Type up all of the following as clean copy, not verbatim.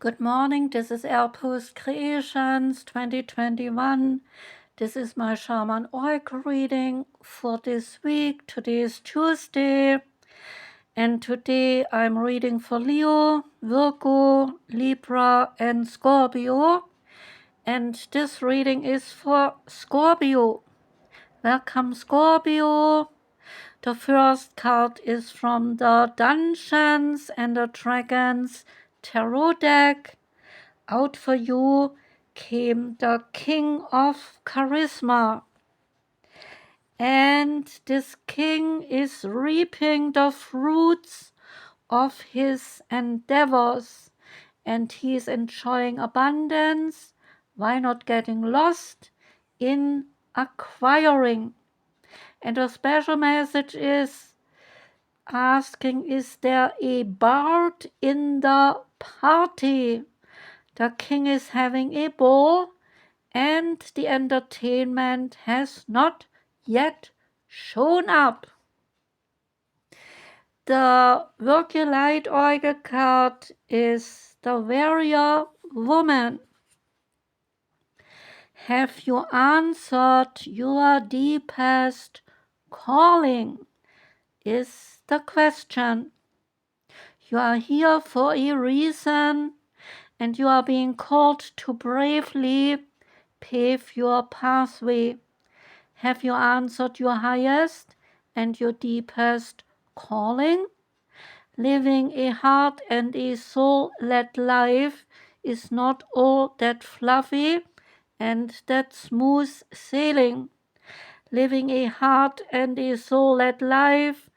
Good morning, this is Outpost Creations 2021. This is my Shaman Oracle reading for this week. Today is Tuesday, and today I'm reading for Leo, Virgo, Libra, and Scorpio. And this reading is for Scorpio. Welcome, Scorpio. The first card is from the Dungeons and the Dragons Tarot deck. Out for you came the King of Charisma. And this king is reaping the fruits of his endeavors. And he is enjoying abundance. Why not getting lost in acquiring? And the special message is asking, is there a bard in the party? The king is having a ball, and the entertainment has not yet shown up. The Work-Your-Light Oracle card is the Warrior Woman. Have you answered your deepest calling? Is the question. You are here for a reason, and you are being called to bravely pave your pathway. Have you answered your highest and your deepest calling? Living a heart and a soul-led life is not all that fluffy and that smooth sailing. Living a heart and a soul-led life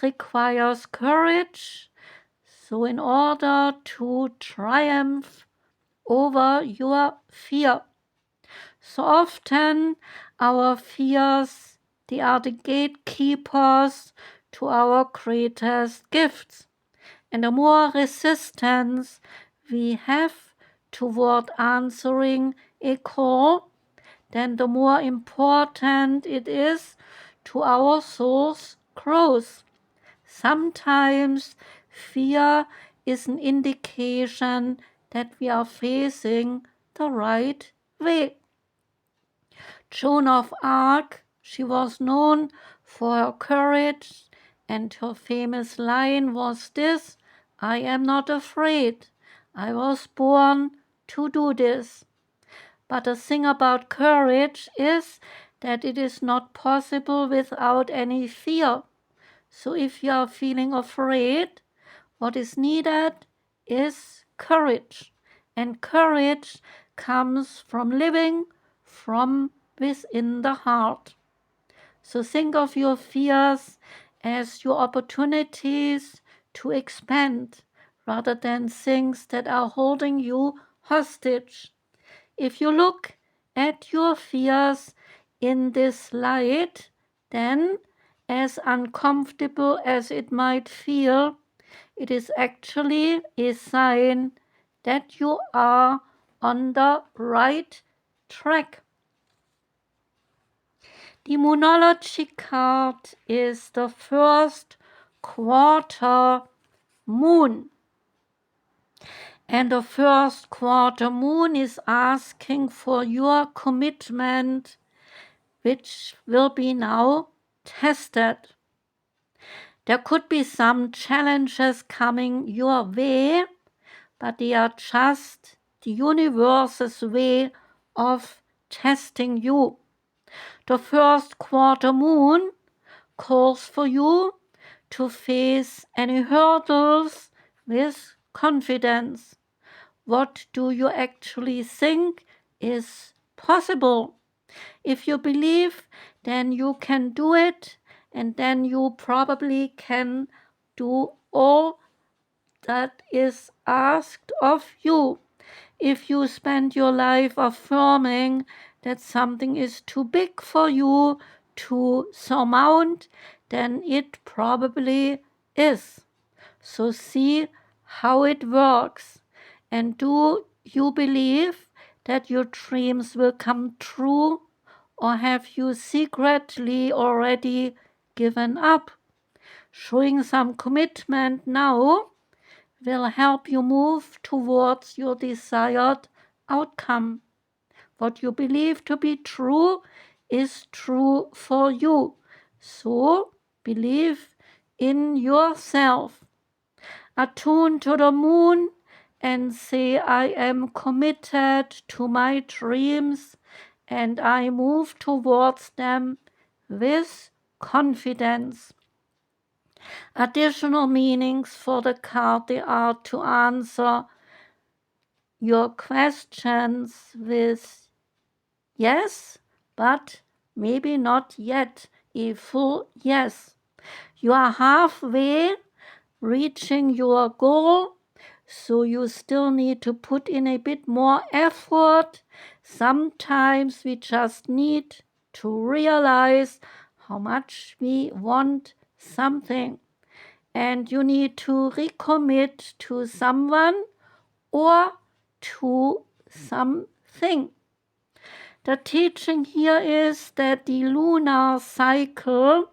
requires courage. So in order to triumph over your fear. So often our fears, they are the gatekeepers to our greatest gifts. And the more resistance we have toward answering a call, then the more important it is to our soul's growth. Sometimes fear is an indication that we are facing the right way. Joan of Arc, she was known for her courage, and her famous line was this: I am not afraid. I was born to do this. But the thing about courage is that it is not possible without any fear. So if you are feeling afraid, what is needed is courage. And courage comes from living from within the heart. So think of your fears as your opportunities to expand rather than things that are holding you hostage. If you look at your fears in this light, then as uncomfortable as it might feel, it is actually a sign that you are on the right track. The Moonology card is the first quarter moon. And the first quarter moon is asking for your commitment, which will be now tested. There could be some challenges coming your way, but they are just the universe's way of testing you. The first quarter moon calls for you to face any hurdles with confidence. What do you actually think is possible? If you believe, then you can do it, and then you probably can do all that is asked of you. If you spend your life affirming that something is too big for you to surmount, then it probably is. So see how it works. And do you believe that your dreams will come true, or have you secretly already given up? Showing some commitment now will help you move towards your desired outcome. What you believe to be true is true for you. So believe in yourself. Attune to the moon and say, I am committed to my dreams and I move towards them with confidence. Additional meanings for the card, they are to answer your questions with yes, but maybe not yet a full yes. You are halfway reaching your goal, so you still need to put in a bit more effort. Sometimes we just need to realize how much we want something, and you need to recommit to someone or to something. The teaching here is that the lunar cycle,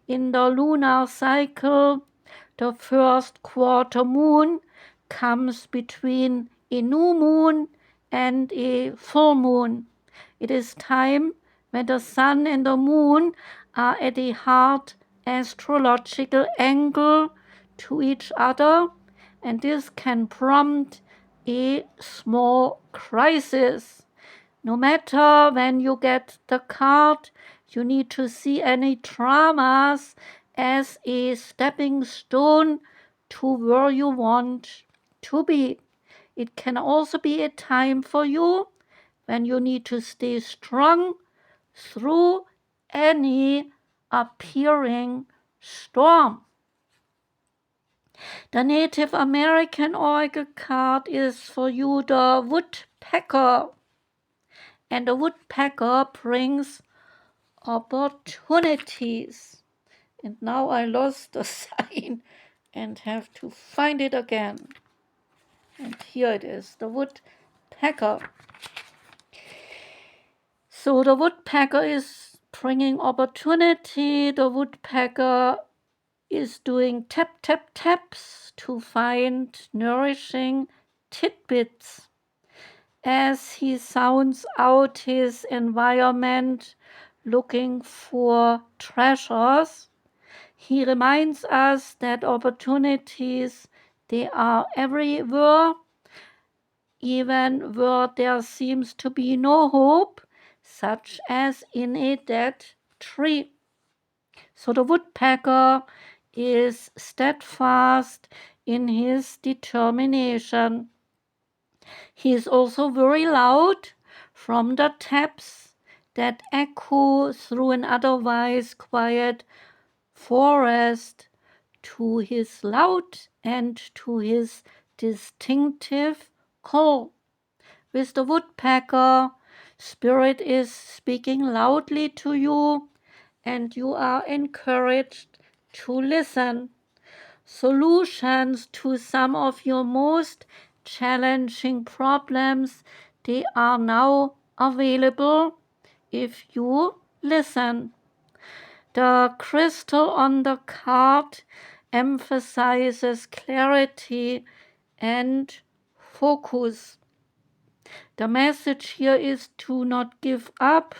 in the lunar cycle, the first quarter moon comes between a new moon and a full moon. It is time when the sun and the moon are at a hard astrological angle to each other, and this can prompt a small crisis. No matter when you get the card, you need to see any dramas as a stepping stone to where you want to be. It can also be a time for you when you need to stay strong through any appearing storm. The Native American Oracle card is for you, the Woodpecker. And the woodpecker brings opportunities. And now I lost the sign and have to find it again. And here it is, the woodpecker. So the woodpecker is bringing opportunity. The woodpecker is doing tap, tap, taps to find nourishing tidbits. As he sounds out his environment looking for treasures, he reminds us that opportunities, they are everywhere, even where there seems to be no hope, such as in a dead tree. So the woodpecker is steadfast in his determination. He is also very loud, from the taps that echo through an otherwise quiet forest to his loud and to his distinctive call. With the woodpecker, Spirit is speaking loudly to you, and you are encouraged to listen. Solutions to some of your most challenging problems, they are now available if you listen. The crystal on the card emphasizes clarity and focus. The message here is to not give up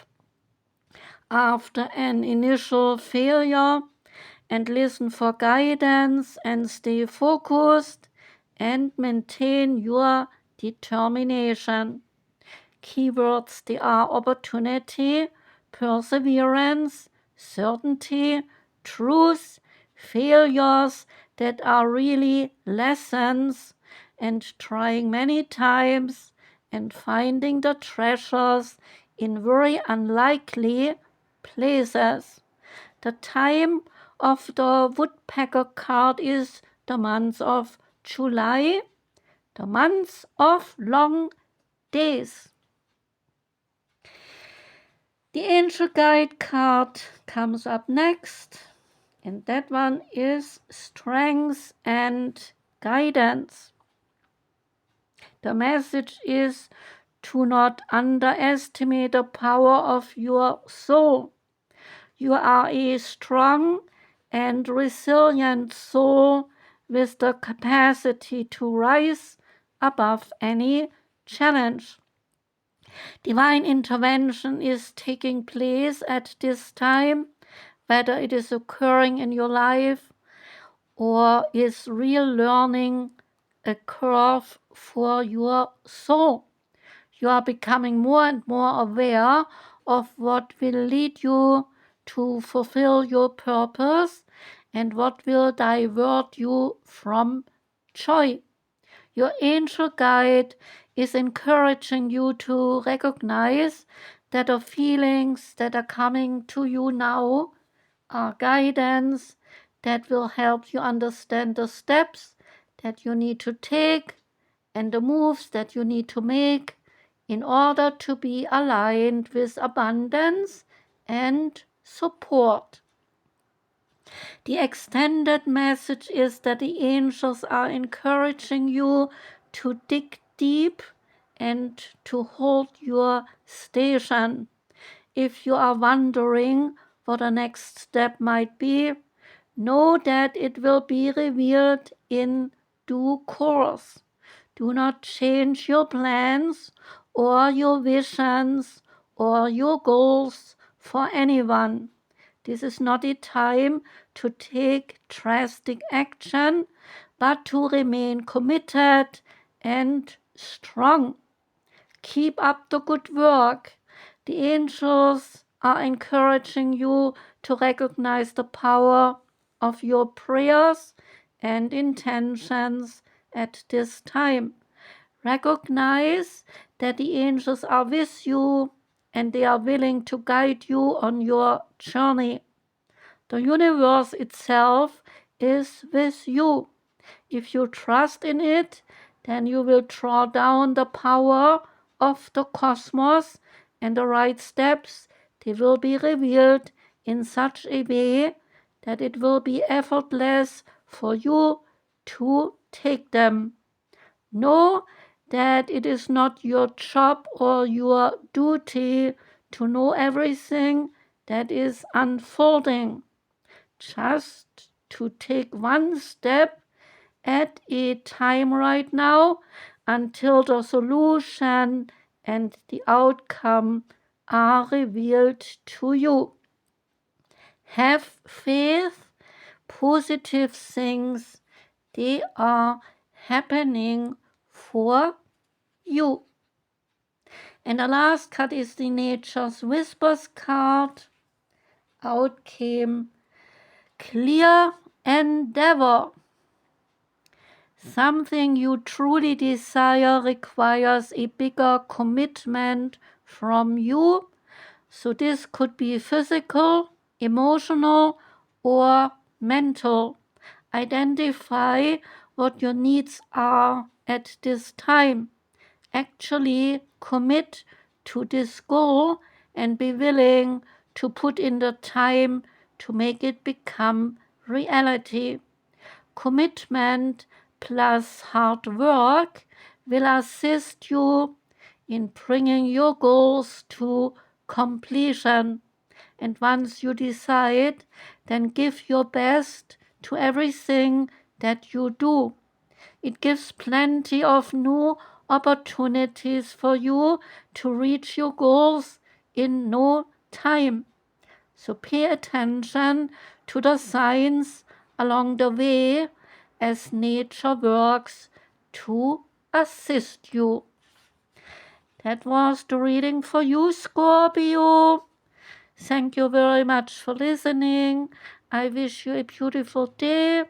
after an initial failure, and listen for guidance and stay focused and maintain your determination. Keywords, they are opportunity, perseverance, certainty, truth, failures that are really lessons, and trying many times and finding the treasures in very unlikely places. The time of the woodpecker card is the month of July, the month of long days. The angel guide card comes up next, and that one is strength and guidance. The message is to not underestimate the power of your soul. You are a strong and resilient soul with the capacity to rise above any challenge. Divine intervention is taking place at this time, whether it is occurring in your life or is real learning a curve for your soul. You are becoming more and more aware of what will lead you to fulfill your purpose and what will divert you from joy. Your angel guide is encouraging you to recognize that the feelings that are coming to you now are guidance that will help you understand the steps that you need to take and the moves that you need to make in order to be aligned with abundance and support. The extended message is that the angels are encouraging you to dig deep and to hold your station. If you are wondering what the next step might be, know that it will be revealed in due course. Do not change your plans or your visions or your goals for anyone. This is not a time to take drastic action, but to remain committed and strong. Keep up the good work. The angels are encouraging you to recognize the power of your prayers and intentions at this time. Recognize that the angels are with you and they are willing to guide you on your journey. The universe itself is with you. If you trust in it, then you will draw down the power of the cosmos, and the right steps, they will be revealed in such a way that it will be effortless for you to take them. Know that it is not your job or your duty to know everything that is unfolding. Just to take one step at a time right now until the solution and the outcome are revealed to you. Have faith, positive things, they are happening for you. And the last card is the Nature's Whispers card. Out came Clear Endeavor. Something you truly desire requires a bigger commitment from you. So this could be physical, emotional, or mental. Identify what your needs are at this time. Actually commit to this goal and be willing to put in the time to make it become reality. Commitment plus hard work will assist you in bringing your goals to completion. And once you decide, then give your best to everything that you do. It gives plenty of new opportunities for you to reach your goals in no time. So pay attention to the signs along the way as nature works to assist you. That was the reading for you, Scorpio. Thank you very much for listening. I wish you a beautiful day.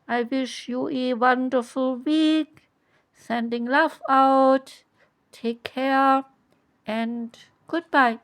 I wish you a wonderful week. Sending love out. Take care and goodbye.